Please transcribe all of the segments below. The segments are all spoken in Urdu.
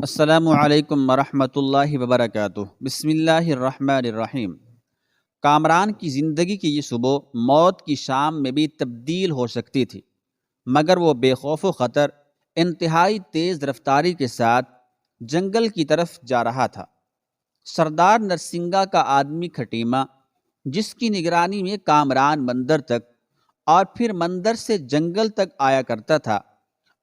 السلام علیکم ورحمۃ اللہ وبرکاتہ۔ بسم اللہ الرحمن الرحیم۔ کامران کی زندگی کی یہ صبح موت کی شام میں بھی تبدیل ہو سکتی تھی، مگر وہ بے خوف و خطر انتہائی تیز رفتاری کے ساتھ جنگل کی طرف جا رہا تھا۔ سردار نرسنگا کا آدمی کھٹیمہ، جس کی نگرانی میں کامران مندر تک اور پھر مندر سے جنگل تک آیا کرتا تھا،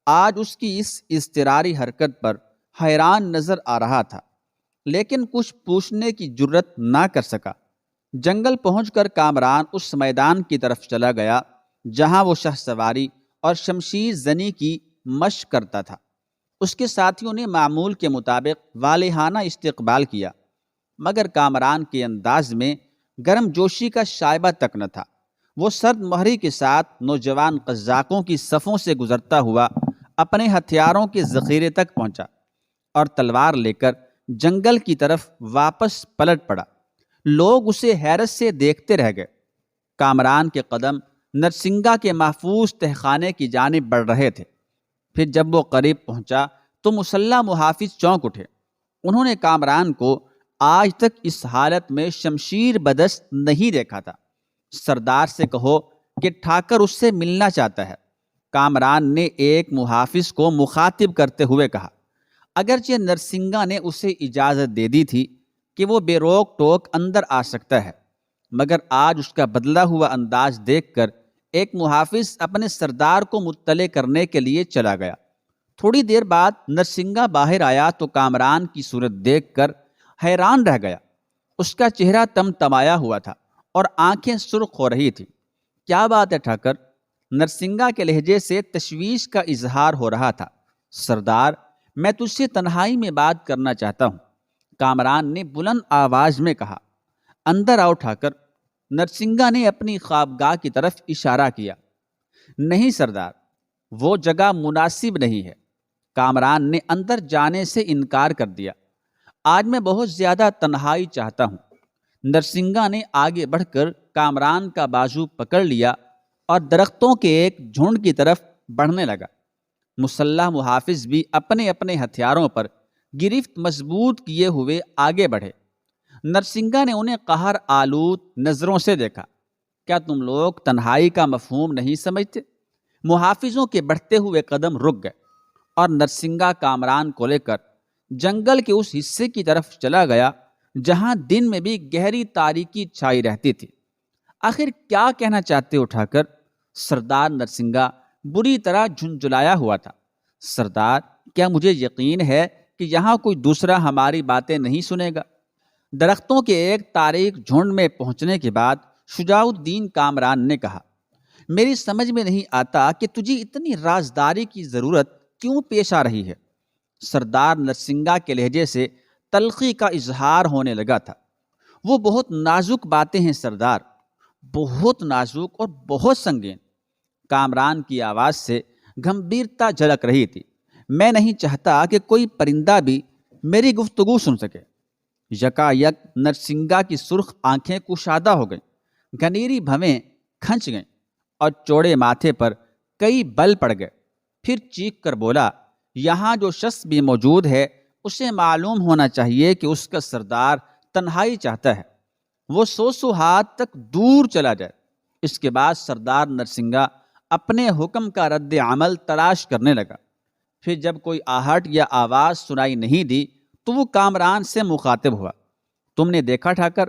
آج اس کی اس اضطراری حرکت پر حیران نظر آ رہا تھا، لیکن کچھ پوچھنے کی جرت نہ کر سکا۔ جنگل پہنچ کر کامران اس میدان کی طرف چلا گیا جہاں وہ شہ سواری اور شمشیر زنی کی مشق کرتا تھا۔ اس کے ساتھیوں نے معمول کے مطابق والہانہ استقبال کیا، مگر کامران کے انداز میں گرم جوشی کا شائبہ تک نہ تھا۔ وہ سرد مہری کے ساتھ نوجوان قزاقوں کی صفوں سے گزرتا ہوا اپنے ہتھیاروں کے ذخیرے تک پہنچا اور تلوار لے کر جنگل کی طرف واپس پلٹ پڑا۔ لوگ اسے حیرت سے دیکھتے رہ گئے۔ کامران کے قدم نرسنگا کے محفوظ تہخانے کی جانب بڑھ رہے تھے۔ پھر جب وہ قریب پہنچا تو مسلح محافظ چونک اٹھے۔ انہوں نے کامران کو آج تک اس حالت میں شمشیر بدست نہیں دیکھا تھا۔ سردار سے کہو کہ ٹھاکر اس سے ملنا چاہتا ہے، کامران نے ایک محافظ کو مخاطب کرتے ہوئے کہا۔ اگرچہ نرسنگا نے اسے اجازت دے دی تھی کہ وہ بے روک ٹوک اندر آ سکتا ہے، مگر آج اس کا بدلا ہوا انداز دیکھ کر ایک محافظ اپنے سردار کو مطلع کرنے کے لیے چلا گیا۔ تھوڑی دیر بعد نرسنگا باہر آیا تو کامران کی صورت دیکھ کر حیران رہ گیا۔ اس کا چہرہ تمتمایا ہوا تھا اور آنکھیں سرخ ہو رہی تھیں۔ کیا بات ہے ٹھاکر؟ نرسنگا کے لہجے سے تشویش کا اظہار ہو رہا تھا۔ سردار، میں تجھ سے تنہائی میں بات کرنا چاہتا ہوں، کامران نے بلند آواز میں کہا۔ اندر آؤ ٹھاکر، نرسنگا نے اپنی خوابگاہ کی طرف اشارہ کیا۔ نہیں سردار، وہ جگہ مناسب نہیں ہے، کامران نے اندر جانے سے انکار کر دیا۔ آج میں بہت زیادہ تنہائی چاہتا ہوں۔ نرسنگا نے آگے بڑھ کر کامران کا بازو پکڑ لیا اور درختوں کے ایک جھنڈ کی طرف بڑھنے لگا۔ مسلح محافظ بھی اپنے اپنے ہتھیاروں پر گرفت مضبوط کیے ہوئے آگے بڑھے۔ نرسنگا نے انہیں قہر آلود نظروں سے دیکھا۔ کیا تم لوگ تنہائی کا مفہوم نہیں سمجھتے؟ محافظوں کے بڑھتے ہوئے قدم رک گئے اور نرسنگا کامران کو لے کر جنگل کے اس حصے کی طرف چلا گیا جہاں دن میں بھی گہری تاریکی چھائی رہتی تھی۔ آخر کیا کہنا چاہتے ہو ٹھاکر؟ سردار نرسنگا بری طرح جھنجھلایا ہوا تھا۔ سردار، کیا مجھے یقین ہے کہ یہاں کوئی دوسرا ہماری باتیں نہیں سنے گا؟ درختوں کے ایک تاریک جھنڈ میں پہنچنے کے بعد شجاع الدین کامران نے کہا، میری سمجھ میں نہیں آتا کہ تجھے اتنی رازداری کی ضرورت کیوں پیش آ رہی ہے۔ سردار نرسنگا کے لہجے سے تلخی کا اظہار ہونے لگا تھا۔ وہ بہت نازک باتیں ہیں سردار، بہت نازک اور بہت سنگین۔ کامران کی آواز سے گمبھیرتا جھلک رہی تھی۔ میں نہیں چاہتا کہ کوئی پرندہ بھی میری گفتگو سن سکے۔ یکا یک نرسنگا کی سرخ آنکھیں کشادہ ہو گئیں، گھنیری بھویں کھنچ گئیں اور چوڑے ماتھے پر کئی بل پڑ گئے۔ پھر چیخ کر بولا، یہاں جو شخص بھی موجود ہے اسے معلوم ہونا چاہیے کہ اس کا سردار تنہائی چاہتا ہے، وہ 100 ہاتھ تک دور چلا جائے۔ اس کے بعد سردار نرسنگا اپنے حکم کا رد عمل تلاش کرنے لگا۔ پھر جب کوئی آہٹ یا آواز سنائی نہیں دی تو وہ کامران سے مخاطب ہوا۔ تم نے دیکھا ٹھاکر،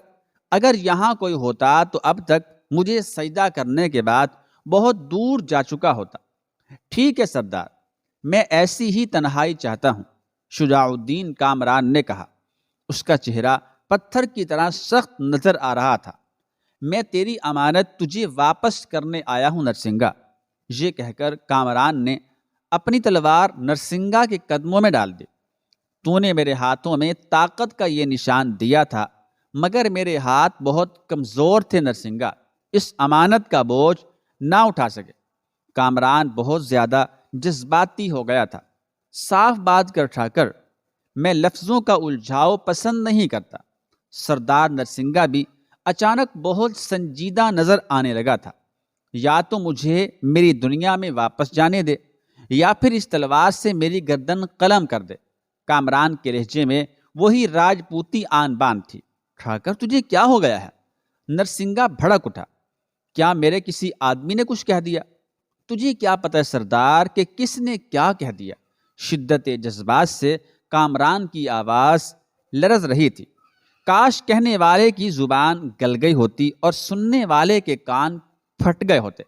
اگر یہاں کوئی ہوتا تو اب تک مجھے سجدہ کرنے کے بعد بہت دور جا چکا ہوتا۔ ٹھیک ہے سردار، میں ایسی ہی تنہائی چاہتا ہوں، شجاع الدین کامران نے کہا۔ اس کا چہرہ پتھر کی طرح سخت نظر آ رہا تھا۔ میں تیری امانت تجھے واپس کرنے آیا ہوں نرسنگا، یہ کہہ کر کامران نے اپنی تلوار نرسنگا کے قدموں میں ڈال دی۔ تو نے میرے ہاتھوں میں طاقت کا یہ نشان دیا تھا، مگر میرے ہاتھ بہت کمزور تھے نرسنگا، اس امانت کا بوجھ نہ اٹھا سکے۔ کامران بہت زیادہ جذباتی ہو گیا تھا۔ صاف بات کر ٹھاکر، میں لفظوں کا الجھاؤ پسند نہیں کرتا۔ سردار نرسنگا بھی اچانک بہت سنجیدہ نظر آنے لگا تھا۔ یا تو مجھے میری دنیا میں واپس جانے دے یا پھر اس تلوار سے میری گردن قلم کر دے۔ کامران کے لہجے میں وہی راجپوتی آن بان تھی۔ ٹھاکر تجھے کیا ہو گیا ہے؟ نرسنگا بھڑک اٹھا۔ کیا میرے کسی آدمی نے کچھ کہہ دیا؟ تجھے کیا پتہ سردار کہ کس نے کیا کہہ دیا؟ شدت جذبات سے کامران کی آواز لرز رہی تھی۔ کاش کہنے والے کی زبان گل گئی ہوتی اور سننے والے کے کان پھٹ گئے ہوتے۔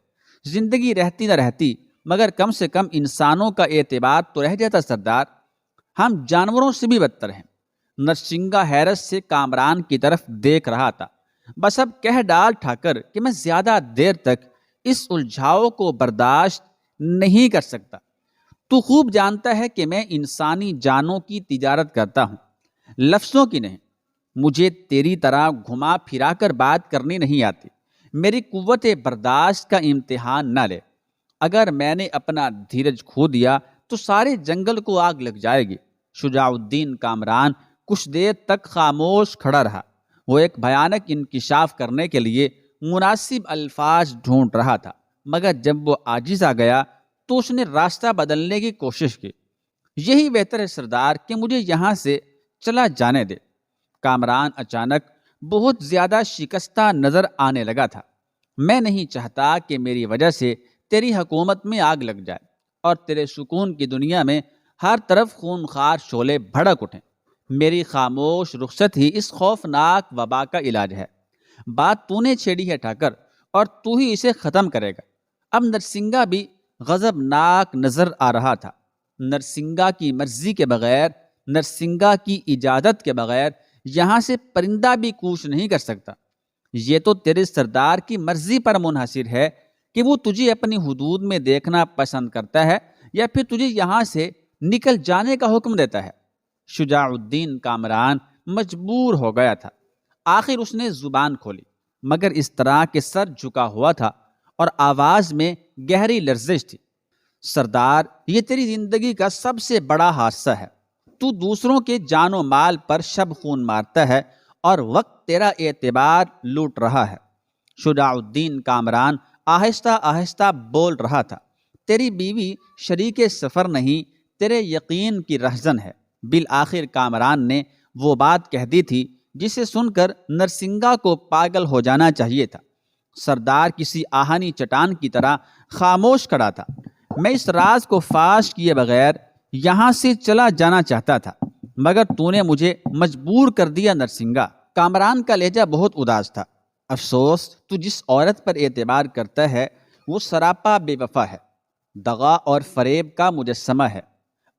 زندگی رہتی نہ رہتی مگر کم سے کم انسانوں کا اعتبار تو رہ جاتا سردار۔ ہم جانوروں سے بھی بدتر ہیں۔ نرسنگا حیرت سے کامران کی طرف دیکھ رہا تھا۔ بس اب کہہ ڈال ٹھاکر کہ میں زیادہ دیر تک اس الجھاؤ کو برداشت نہیں کر سکتا۔ تو خوب جانتا ہے کہ میں انسانی جانوں کی تجارت کرتا ہوں، لفظوں کی نہیں۔ مجھے تیری طرح گھما پھرا کر بات کرنی نہیں آتی۔ میری قوت برداشت کا امتحان نہ لے۔ اگر میں نے اپنا دھیرج کھو دیا تو سارے جنگل کو آگ لگ جائے گی۔ شجاع الدین کامران کچھ دیر تک خاموش کھڑا رہا۔ وہ ایک بھیانک انکشاف کرنے کے لیے مناسب الفاظ ڈھونڈ رہا تھا، مگر جب وہ عاجز آ گیا تو اس نے راستہ بدلنے کی کوشش کی۔ یہی بہتر ہے سردار کہ مجھے یہاں سے چلا جانے دے۔ کامران اچانک بہت زیادہ شکستہ نظر آنے لگا تھا۔ میں نہیں چاہتا کہ میری وجہ سے تیری حکومت میں آگ لگ جائے اور تیرے سکون کی دنیا میں ہر طرف خونخوار شعلے بھڑک اٹھیں۔ میری خاموش رخصت ہی اس خوفناک وبا کا علاج ہے۔ بات تو نے چھیڑی ہے ٹھاکر، اور تو ہی اسے ختم کرے گا۔ اب نرسنگا بھی غضبناک نظر آ رہا تھا۔ نرسنگا کی مرضی کے بغیر، نرسنگا کی اجازت کے بغیر یہاں سے پرندہ بھی کوچ نہیں کر سکتا۔ یہ تو تیرے سردار کی مرضی پر منحصر ہے کہ وہ تجھے اپنی حدود میں دیکھنا پسند کرتا ہے یا پھر تجھے یہاں سے نکل جانے کا حکم دیتا ہے۔ شجاع الدین کامران مجبور ہو گیا تھا۔ آخر اس نے زبان کھولی، مگر اس طرح کہ سر جھکا ہوا تھا اور آواز میں گہری لرزش تھی۔ سردار، یہ تیری زندگی کا سب سے بڑا حادثہ ہے۔ تو دوسروں کے جان و مال پر شب خون مارتا ہے اور وقت تیرا اعتبار لوٹ رہا ہے۔ شجاع الدین کامران آہستہ آہستہ بول رہا تھا۔ تیری بیوی شریک سفر نہیں، تیرے یقین کی رہزن ہے۔ بالآخر کامران نے وہ بات کہہ دی تھی جسے سن کر نرسنگا کو پاگل ہو جانا چاہیے تھا۔ سردار کسی آہنی چٹان کی طرح خاموش کھڑا تھا۔ میں اس راز کو فاش کیے بغیر یہاں سے چلا جانا چاہتا تھا، مگر تو نے مجھے مجبور کر دیا نرسنگا۔ کامران کا لہجہ بہت اداس تھا۔ افسوس، تو جس عورت پر اعتبار کرتا ہے وہ سراپا بے وفا ہے، دغا اور فریب کا مجسمہ ہے،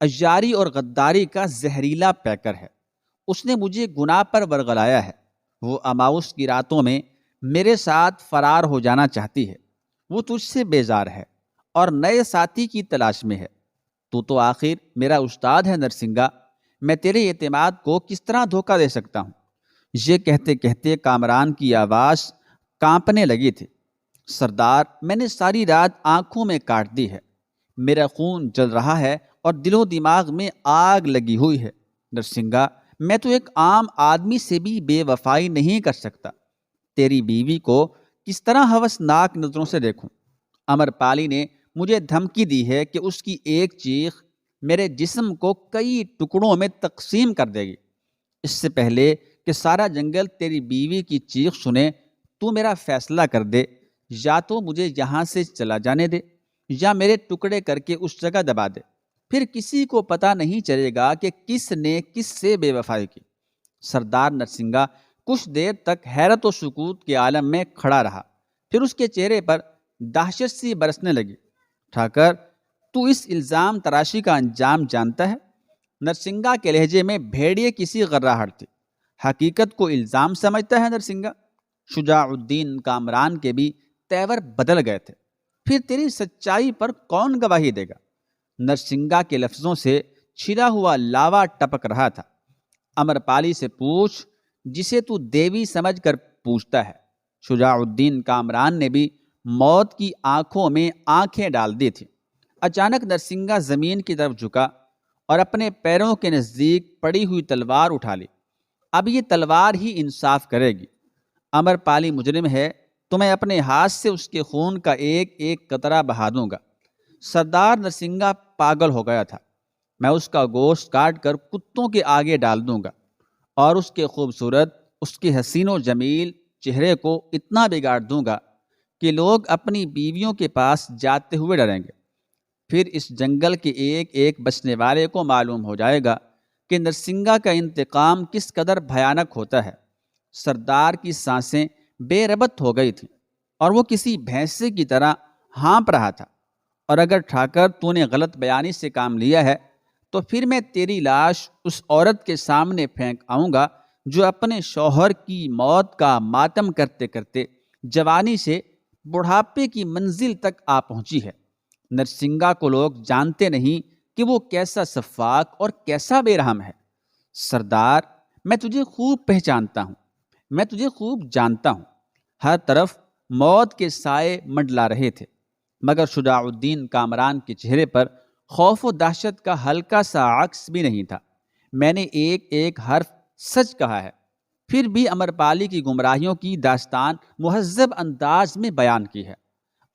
عیاری اور غداری کا زہریلا پیکر ہے۔ اس نے مجھے گناہ پر ورغلایا ہے۔ وہ اماؤس کی راتوں میں میرے ساتھ فرار ہو جانا چاہتی ہے۔ وہ تجھ سے بیزار ہے اور نئے ساتھی کی تلاش میں ہے۔ تو آخر میرا استاد ہے نرسنگا، میں تیرے اعتماد کو کس طرح دھوکہ دے سکتا ہوں؟ یہ کہتے کہتے کامران کی آواز کانپنے لگی تھی۔ سردار، میں نے ساری رات آنکھوں میں کاٹ دی ہے۔ میرا خون جل رہا ہے اور دل و دماغ میں آگ لگی ہوئی ہے۔ نرسنگا، میں تو ایک عام آدمی سے بھی بے وفائی نہیں کر سکتا۔ تیری بیوی کو کس طرح ہوسناک نظروں سے دیکھوں؟ امر پالی نے مجھے دھمکی دی ہے کہ اس کی ایک چیخ میرے جسم کو کئی ٹکڑوں میں تقسیم کر دے گی۔ اس سے پہلے کہ سارا جنگل تیری بیوی کی چیخ سنے، تو میرا فیصلہ کر دے۔ یا تو مجھے یہاں سے چلا جانے دے یا میرے ٹکڑے کر کے اس جگہ دبا دے۔ پھر کسی کو پتہ نہیں چلے گا کہ کس نے کس سے بے وفائی کی۔ سردار نرسنگا کچھ دیر تک حیرت و سکوت کے عالم میں کھڑا رہا، پھر اس کے چہرے پر دہشت سی برسنے لگی۔ ٹھاکر، تو اس الزام تراشی کا انجام جانتا ہے؟ نرسنگا کے لہجے میں بھیڑیے کسی غراہٹ تھی۔ حقیقت کو الزام سمجھتا ہے نرسنگا؟ شجاع الدین کامران کے بھی تیور بدل گئے تھے۔ پھر تیری سچائی پر کون گواہی دے گا؟ نرسنگا کے لفظوں سے چھلا ہوا لاوا ٹپک رہا تھا۔ امر پالی سے پوچھ جسے تو دیوی سمجھ کر پوچھتا ہے۔ شجاع الدین کامران نے بھی موت کی آنکھوں میں آنکھیں ڈال دی تھی۔ اچانک نرسنگا زمین کی طرف جھکا اور اپنے پیروں کے نزدیک پڑی ہوئی تلوار اٹھا لی۔ اب یہ تلوار ہی انصاف کرے گی۔ امر پالی مجرم ہے تو میں اپنے ہاتھ سے اس کے خون کا ایک ایک قطرہ بہا دوں گا۔ سردار نرسنگا پاگل ہو گیا تھا۔ میں اس کا گوشت کاٹ کر کتوں کے آگے ڈال دوں گا، اور اس کے خوبصورت، اس کے حسین و جمیل چہرے کو اتنا بگاڑ دوں گا کہ لوگ اپنی بیویوں کے پاس جاتے ہوئے ڈریں گے۔ پھر اس جنگل کے ایک ایک بچنے والے کو معلوم ہو جائے گا کہ نرسنگا کا انتقام کس قدر بھیانک ہوتا ہے۔ سردار کی سانسیں بے ربط ہو گئی تھیں اور وہ کسی بھینسے کی طرح ہانپ رہا تھا۔ اور اگر ٹھاکر تو نے غلط بیانی سے کام لیا ہے تو پھر میں تیری لاش اس عورت کے سامنے پھینک آؤں گا جو اپنے شوہر کی موت کا ماتم کرتے کرتے جوانی سے بڑھاپے کی منزل تک آ پہنچی ہے۔ نرسنگا کو لوگ جانتے نہیں کہ وہ کیسا سفاک اور کیسا بے رحم ہے۔ سردار، میں تجھے خوب پہچانتا ہوں، میں تجھے خوب جانتا ہوں۔ ہر طرف موت کے سائے منڈلا رہے تھے، مگر شجاع الدین کامران کے چہرے پر خوف و دہشت کا ہلکا سا عکس بھی نہیں تھا۔ میں نے ایک ایک حرف سچ کہا ہے، پھر بھی امرپالی کی گمراہیوں کی داستان مہذب انداز میں بیان کی ہے۔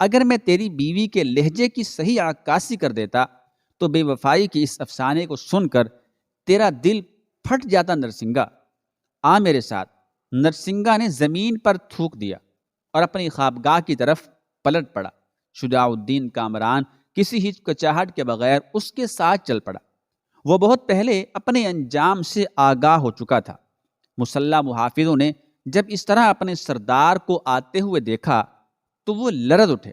اگر میں تیری بیوی کے لہجے کی صحیح عکاسی کر دیتا تو بے وفائی کی اس افسانے کو سن کر تیرا دل پھٹ جاتا۔ نرسنگا، آ میرے ساتھ۔ نرسنگا نے زمین پر تھوک دیا اور اپنی خوابگاہ کی طرف پلٹ پڑا۔ شجاع الدین کامران کسی ہچکچاہٹ کے بغیر اس کے ساتھ چل پڑا۔ وہ بہت پہلے اپنے انجام سے آگاہ ہو چکا تھا۔ مسلح محافظوں نے جب اس طرح اپنے سردار کو آتے ہوئے دیکھا تو وہ لرز اٹھے۔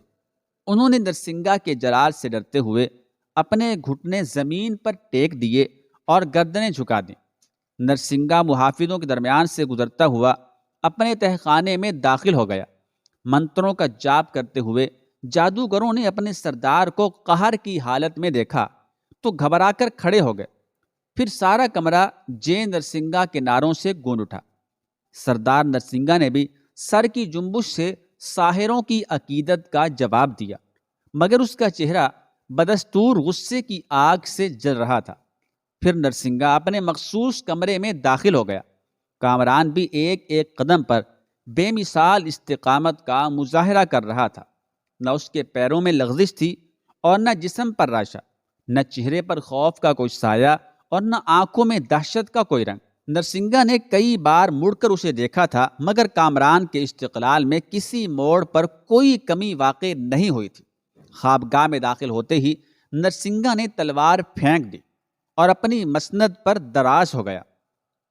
انہوں نے نرسنگا کے جلال سے ڈرتے ہوئے اپنے گھٹنے زمین پر ٹیک دیے اور گردنیں جھکا دیں۔ نرسنگا محافظوں کے درمیان سے گزرتا ہوا اپنے تہخانے میں داخل ہو گیا۔ منتروں کا جاپ کرتے ہوئے جادوگروں نے اپنے سردار کو قہر کی حالت میں دیکھا تو گھبرا کر کھڑے ہو گئے۔ پھر سارا کمرہ جے نرسنگا کے نعروں سے گونج اٹھا۔ سردار نرسنگا نے بھی سر کی جنبش سے ساحروں کی عقیدت کا جواب دیا، مگر اس کا چہرہ بدستور غصے کی آگ سے جل رہا تھا۔ پھر نرسنگا اپنے مخصوص کمرے میں داخل ہو گیا۔ کامران بھی ایک ایک قدم پر بے مثال استقامت کا مظاہرہ کر رہا تھا۔ نہ اس کے پیروں میں لغزش تھی اور نہ جسم پر راشا، نہ چہرے پر خوف کا کوئی سایہ اور نہ آنکھوں میں دہشت کا کوئی رنگ۔ نرسنگا نے کئی بار مڑ کر اسے دیکھا تھا، مگر کامران کے استقلال میں کسی موڑ پر کوئی کمی واقع نہیں ہوئی تھی۔ خوابگاہ میں داخل ہوتے ہی نرسنگا نے تلوار پھینک دی اور اپنی مسند پر دراز ہو گیا۔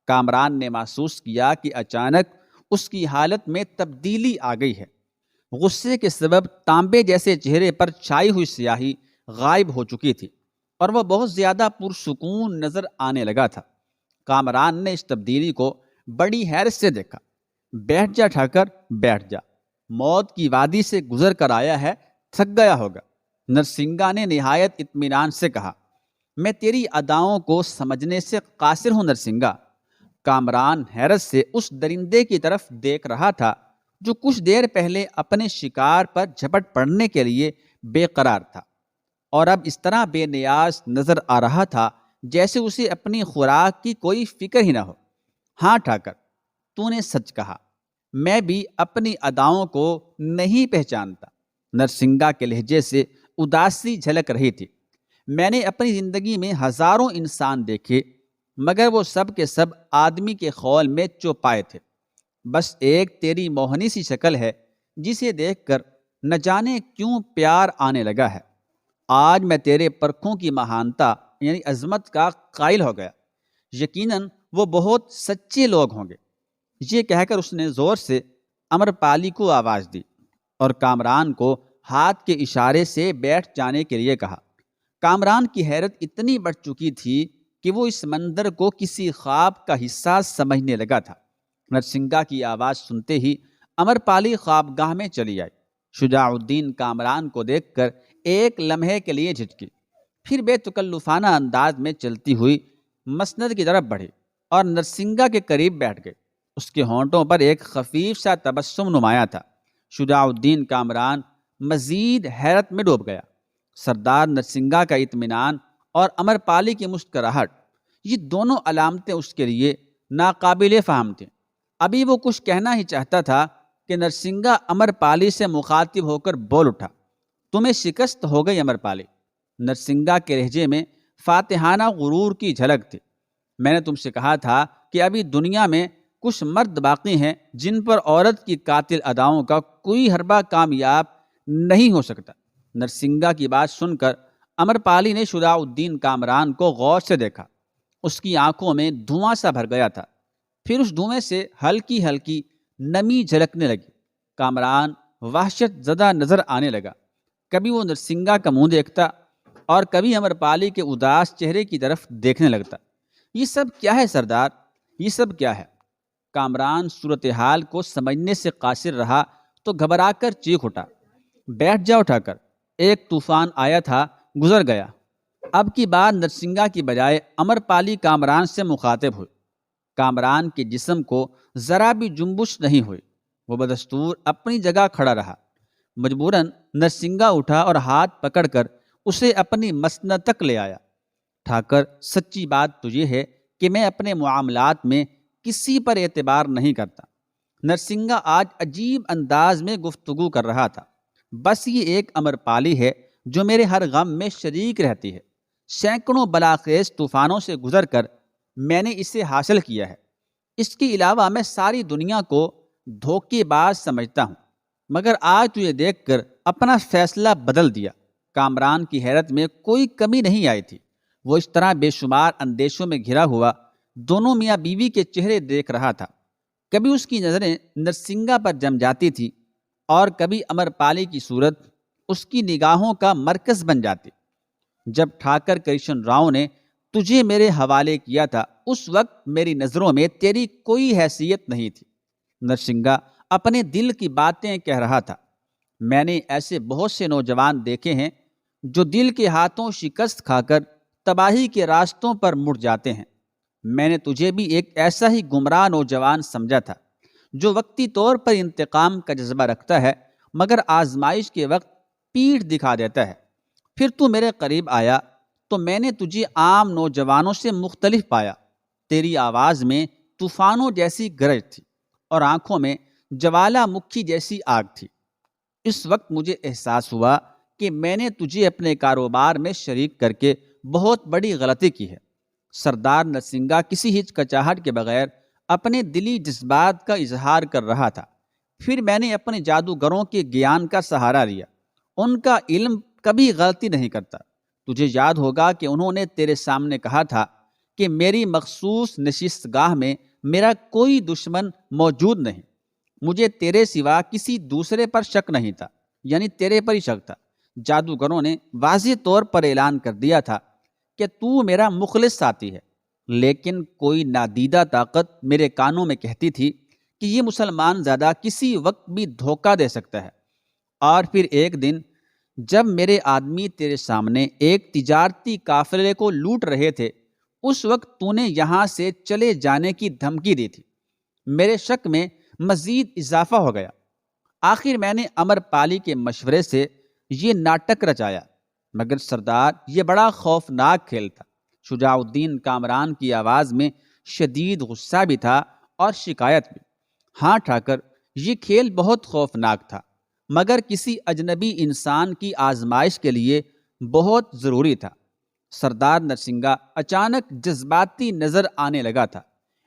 کامران نے محسوس کیا کہ اچانک اس کی حالت میں تبدیلی آ گئی ہے۔ غصے کے سبب تانبے جیسے چہرے پر چھائی ہوئی سیاہی غائب ہو چکی تھی اور وہ بہت زیادہ پرسکون نظر آنے لگا تھا۔ کامران نے اس تبدیلی کو بڑی حیرت سے دیکھا۔ بیٹھ جا ٹھاکر، بیٹھ جا، موت کی وادی سے گزر کر آیا ہے، تھک گیا ہوگا۔ نرسنگا نے نہایت اطمینان سے کہا۔ میں تیری اداؤں کو سمجھنے سے قاصر ہوں نرسنگا۔ کامران حیرت سے اس درندے کی طرف دیکھ رہا تھا جو کچھ دیر پہلے اپنے شکار پر جھپٹ پڑنے کے لیے بے قرار تھا اور اب اس طرح بے نیاز نظر آ رہا تھا جیسے اسے اپنی خوراک کی کوئی فکر ہی نہ ہو۔ ہاں ٹھاکر، تو نے سچ کہا، میں بھی اپنی اداؤں کو نہیں پہچانتا۔ نرسنگا کے لہجے سے اداسی جھلک رہی تھی۔ میں نے اپنی زندگی میں ہزاروں انسان دیکھے، مگر وہ سب کے سب آدمی کے خول میں چوپائے تھے۔ بس ایک تیری موہنی سی شکل ہے جسے دیکھ کر نہ جانے کیوں پیار آنے لگا ہے۔ آج میں تیرے پرکھوں کی مہانتا یعنی عظمت کا قائل ہو گیا۔ یقیناً وہ بہت سچے لوگ ہوں گے۔ یہ کہہ کر اس نے زور سے امرپالی کو آواز دی اور کامران کو ہاتھ کے اشارے سے بیٹھ جانے کے لیے کہا۔ کامران کی حیرت اتنی بڑھ چکی تھی کہ وہ اس منظر کو کسی خواب کا حصہ سمجھنے لگا تھا۔ نرسنگا کی آواز سنتے ہی امرپالی خوابگاہ میں چلی آئی۔ شجاع الدین کامران کو دیکھ کر ایک لمحے کے لیے جھٹکی، پھر بے تکلفانہ انداز میں چلتی ہوئی مسند کی طرف بڑھی اور نرسنگا کے قریب بیٹھ گئی۔ اس کے ہونٹوں پر ایک خفیف سا تبسم نمایاں تھا۔ شجاع الدین کامران مزید حیرت میں ڈوب گیا۔ سردار نرسنگا کا اطمینان اور امرپالی کی مسکراہٹ، یہ دونوں علامتیں اس کے لیے ناقابل فہم تھیں۔ ابھی وہ کچھ کہنا ہی چاہتا تھا کہ نرسنگا امرپالی سے مخاطب ہو کر بول اٹھا۔ تمہیں شکست ہو گئی امرپالی۔ نرسنگا کے لہجے میں فاتحانہ غرور کی جھلک تھی۔ میں نے تم سے کہا تھا کہ ابھی دنیا میں کچھ مرد باقی ہیں جن پر عورت کی قاتل اداؤں کا کوئی حربہ کامیاب نہیں ہو سکتا۔ نرسنگا کی بات سن کر امر پالی نے شجاع الدین کامران کو غور سے دیکھا۔ اس کی آنکھوں میں دھواں سا بھر گیا تھا، پھر اس دھوئیں سے ہلکی ہلکی نمی جھلکنے لگی۔ کامران وحشت زدہ نظر آنے لگا۔ کبھی وہ نرسنگا کا منہ دیکھتا اور کبھی امر پالی کے اداس چہرے کی طرف دیکھنے لگتا۔ یہ سب کیا ہے سردار؟ یہ سب کیا ہے؟ کامران صورتحال کو سمجھنے سے قاصر رہا تو گھبرا کر چیخ اٹھا، بیٹھ جا اٹھا کر، ایک طوفان آیا تھا، گزر گیا۔ اب کی بات نرسنگا کی بجائے امر پالی کامران سے مخاطب ہوئی۔ کامران کے جسم کو ذرا بھی جنبش نہیں ہوئی، وہ بدستور اپنی جگہ کھڑا رہا۔ مجبوراً نرسنگا اٹھا اور ہاتھ پکڑ کر اسے اپنی مسند تک لے آیا۔ ٹھاکر، سچی بات تو یہ ہے کہ میں اپنے معاملات میں کسی پر اعتبار نہیں کرتا۔ نرسنگا آج عجیب انداز میں گفتگو کر رہا تھا۔ بس یہ ایک امر پالی ہے جو میرے ہر غم میں شریک رہتی ہے۔ سینکڑوں بلاخیز طوفانوں سے گزر کر میں نے اسے حاصل کیا ہے۔ اس کے علاوہ میں ساری دنیا کو دھوکے باز سمجھتا ہوں، مگر آج تجھے دیکھ کر اپنا فیصلہ بدل دیا۔ کامران کی حیرت میں کوئی کمی نہیں آئی تھی۔ وہ اس طرح بے شمار اندیشوں میں گھرا ہوا دونوں میاں بیوی کے چہرے دیکھ رہا تھا۔ کبھی اس کی نظریں نرسنگا پر جم جاتی تھی اور کبھی امر پالی کی صورت اس کی نگاہوں کا مرکز بن جاتی۔ جب ٹھاکر کرشن راؤ نے تجھے میرے حوالے کیا تھا اس وقت میری نظروں میں تیری کوئی حیثیت نہیں تھی۔ نرسنگا اپنے دل کی باتیں کہہ رہا تھا۔ میں نے ایسے بہت سے نوجوان دیکھے ہیں جو دل کے ہاتھوں شکست کھا کر تباہی کے راستوں پر مڑ جاتے ہیں۔ میں نے تجھے بھی ایک ایسا ہی گمراہ نوجوان سمجھا تھا جو وقتی طور پر انتقام کا جذبہ رکھتا ہے مگر آزمائش کے وقت پیٹھ دکھا دیتا ہے۔ پھر تو میرے قریب آیا تو میں نے تجھے عام نوجوانوں سے مختلف پایا۔ تیری آواز میں طوفانوں جیسی گرج تھی اور آنکھوں میں جوالا مکھی جیسی آگ تھی۔ اس وقت مجھے احساس ہوا کہ میں نے تجھے اپنے کاروبار میں شریک کر کے بہت بڑی غلطی کی ہے۔ سردار نرسنگا کسی ہچکچاہٹ کے بغیر اپنے دلی جذبات کا اظہار کر رہا تھا۔ پھر میں نے اپنے جادوگروں کے گیان کا سہارا لیا۔ ان کا علم کبھی غلطی نہیں کرتا۔ تجھے یاد ہوگا کہ انہوں نے تیرے سامنے کہا تھا کہ میری مخصوص نشست گاہ میں میرا کوئی دشمن موجود نہیں۔ مجھے تیرے سوا کسی دوسرے پر شک نہیں تھا، یعنی تیرے پر ہی شک تھا۔ جادوگروں نے واضح طور پر اعلان کر دیا تھا کہ تو میرا مخلص ساتھی ہے، لیکن کوئی نادیدہ طاقت میرے کانوں میں کہتی تھی کہ یہ مسلمان زادہ کسی وقت بھی دھوکہ دے سکتا ہے۔ اور پھر ایک دن جب میرے آدمی تیرے سامنے ایک تجارتی قافلے کو لوٹ رہے تھے، اس وقت تو نے یہاں سے چلے جانے کی دھمکی دی تھی۔ میرے شک میں مزید اضافہ ہو گیا۔ آخر میں نے امر پالی کے مشورے سے یہ ناٹک رچایا، مگر سردار یہ بڑا خوفناک کھیل تھا۔ شجاع الدین کامران کی آواز میں شدید غصہ بھی تھا اور شکایت بھی۔ ہاں ٹھاکر، یہ کھیل بہت خوفناک تھا، مگر کسی اجنبی انسان کی آزمائش کے لیے بہت ضروری تھا۔ سردار نرسنگا اچانک جذباتی نظر آنے لگا تھا۔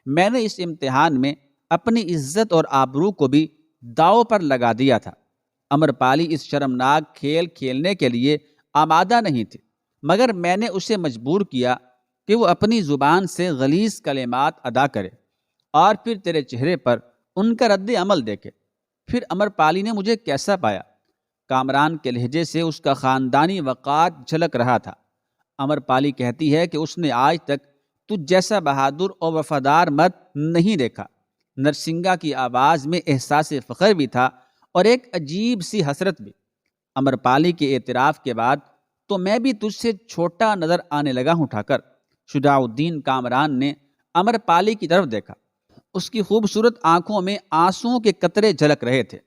میں نے اس امتحان میں اپنی عزت اور آبرو کو بھی داؤ پر لگا دیا تھا۔ امر پالی اس شرمناک کھیل کھیلنے کے لیے آمادہ نہیں تھے، مگر میں نے اسے مجبور کیا کہ وہ اپنی زبان سے غلیظ کلمات ادا کرے اور پھر تیرے چہرے پر ان کا رد عمل دیکھے۔ پھر امر پالی نے مجھے کیسا پایا؟ کامران کے لہجے سے اس کا خاندانی وقار جھلک رہا تھا۔ امر پالی کہتی ہے کہ اس نے آج تک تجھ جیسا بہادر اور وفادار مرد نہیں دیکھا۔ نرسنگا کی آواز میں احساس فخر بھی تھا اور ایک عجیب سی حسرت بھی۔ امر پالی کے اعتراف کے بعد تو میں بھی تجھ سے چھوٹا نظر آنے لگا ہوں ٹھاکر۔ شجاع الدین کامران نے امر پالی کی طرف دیکھا۔ اس کی خوبصورت آنکھوں میں آنسوؤں کے قطرے جھلک رہے تھے۔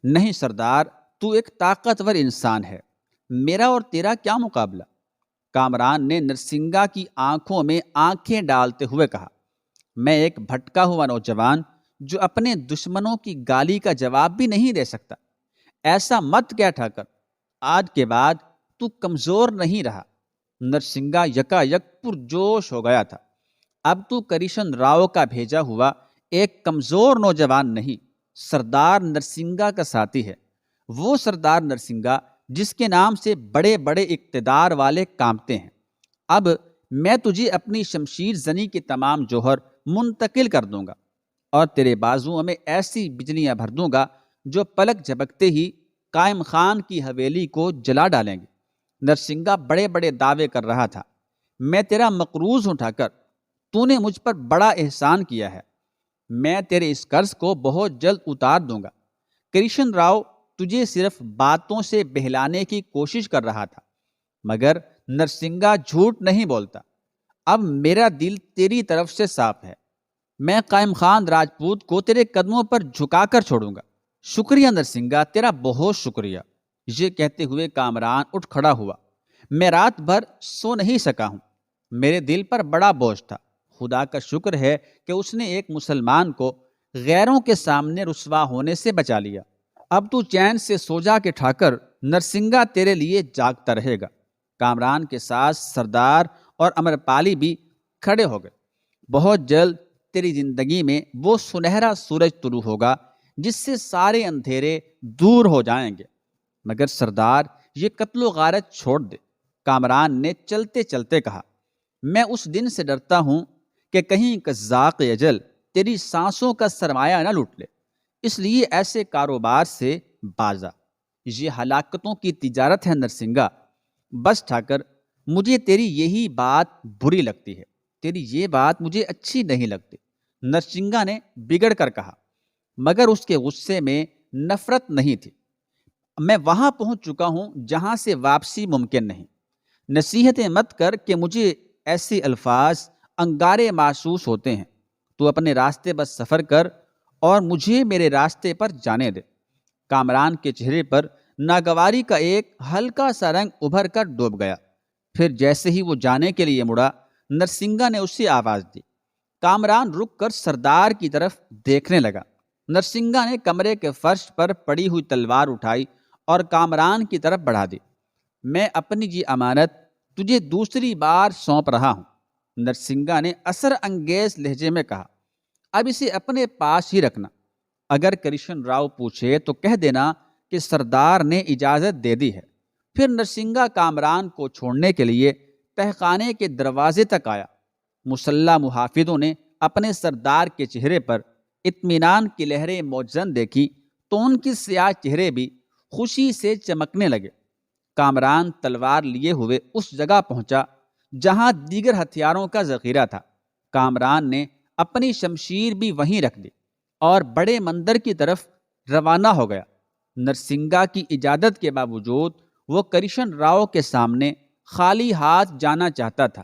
نہیں سردار، تو ایک طاقتور انسان ہے، میرا اور تیرا کیا مقابلہ؟ کامران نے نرسنگا کی آنکھوں میں آنکھیں ڈالتے ہوئے کہا، میں ایک بھٹکا ہوا نوجوان جو اپنے دشمنوں کی گالی کا جواب بھی نہیں دے سکتا۔ ایسا مت کہہ ٹھاکر، آج کے بعد تو کمزور نہیں رہا۔ نرسنگا یکا یک پرجوش ہو گیا تھا۔ اب تو کرشن راؤ کا بھیجا ہوا ایک کمزور نوجوان نہیں، سردار نرسنگا کا ساتھی ہے۔ وہ سردار نرسنگا جس کے نام سے بڑے بڑے اقتدار والے کانپتے ہیں۔ اب میں تجھے اپنی شمشیر زنی کے تمام جوہر منتقل کر دوں گا اور تیرے بازوؤں میں ایسی بجلیاں بھر دوں گا جو پلک جھپکتے ہی قائم خان کی حویلی کو جلا ڈالیں گے۔ نرسنگا بڑے بڑے دعوے کر رہا تھا۔ میں تیرا مقروض اٹھا کر، تو نے مجھ پر بڑا احسان کیا ہے، میں تیرے اس قرض کو بہت جلد اتار دوں گا۔ کرشن راؤ تجھے صرف باتوں سے بہلانے کی کوشش کر رہا تھا، مگر نرسنگا جھوٹ نہیں بولتا۔ اب میرا دل تیری طرف سے صاف ہے، میں قائم خان راجپوت کو تیرے قدموں پر جھکا کر چھوڑوں گا۔ شکریہ نرسنگا، تیرا بہت شکریہ۔ یہ کہتے ہوئے کامران اٹھ کھڑا ہوا۔ میں رات بھر سو نہیں سکا ہوں، میرے دل پر بڑا بوجھ تھا۔ خدا کا شکر ہے کہ اس نے ایک مسلمان کو غیروں کے سامنے رسوا ہونے سے بچا لیا۔ اب تو چین سے سو جا کے ٹھاکر، نرسنگا تیرے لیے جاگتا رہے گا۔ کامران کے ساتھ سردار اور امرپالی بھی کھڑے ہو گئے۔ بہت جلد تیری زندگی میں وہ سنہرا سورج طلوع ہوگا جس سے سارے اندھیرے دور ہو جائیں گے۔ مگر سردار، یہ قتل و غارت چھوڑ دے، کامران نے چلتے چلتے کہا۔ میں اس دن سے ڈرتا ہوں کہ کہیں قزاق اجل تیری سانسوں کا سرمایہ نہ لوٹ لے، اس لیے ایسے کاروبار سے باز آ۔ یہ ہلاکتوں کی تجارت ہے نرسنگا۔ بس ٹھاکر، مجھے تیری یہی بات بری لگتی ہے، تیری یہ بات مجھے اچھی نہیں لگتی، نرسنگا نے بگڑ کر کہا، مگر اس کے غصے میں نفرت نہیں تھی۔ میں وہاں پہنچ چکا ہوں جہاں سے واپسی ممکن نہیں۔ نصیحتیں مت کر کہ مجھے ایسے الفاظ انگارے محسوس ہوتے ہیں۔ تو اپنے راستے بس سفر کر اور مجھے میرے راستے پر جانے دے۔ کامران کے چہرے پر ناگواری کا ایک ہلکا سا رنگ ابھر کر ڈوب گیا۔ پھر جیسے ہی وہ جانے کے لیے مڑا، نرسنگا نے اسے آواز دی۔ کامران رک کر سردار کی طرف دیکھنے لگا۔ نرسنگا نے کمرے کے فرش پر پڑی ہوئی تلوار اٹھائی اور کامران کی طرف بڑھا دی۔ میں اپنی یہ امانت تجھے دوسری بار سونپ رہا ہوں، نرسنگا نے اثر انگیز لہجے میں کہا۔ اب اسے اپنے پاس ہی رکھنا۔ اگر کرشن راؤ پوچھے تو کہہ دینا کہ سردار نے اجازت دے دی ہے۔ پھر نرسنگا کامران کو چھوڑنے کے لیے تہخانے کے دروازے تک آیا۔ مسلح محافظوں نے اپنے سردار کے چہرے پر اطمینان کی لہریں موجزن دیکھی تو ان کے سیاہ چہرے بھی خوشی سے چمکنے لگے۔ کامران تلوار لیے ہوئے اس جگہ پہنچا جہاں دیگر ہتھیاروں کا ذخیرہ تھا۔ کامران نے اپنی شمشیر بھی وہیں رکھ دی اور بڑے مندر کی طرف روانہ ہو گیا۔ نرسنگا کی اجازت کے باوجود وہ کرشن راؤ کے سامنے خالی ہاتھ جانا چاہتا تھا۔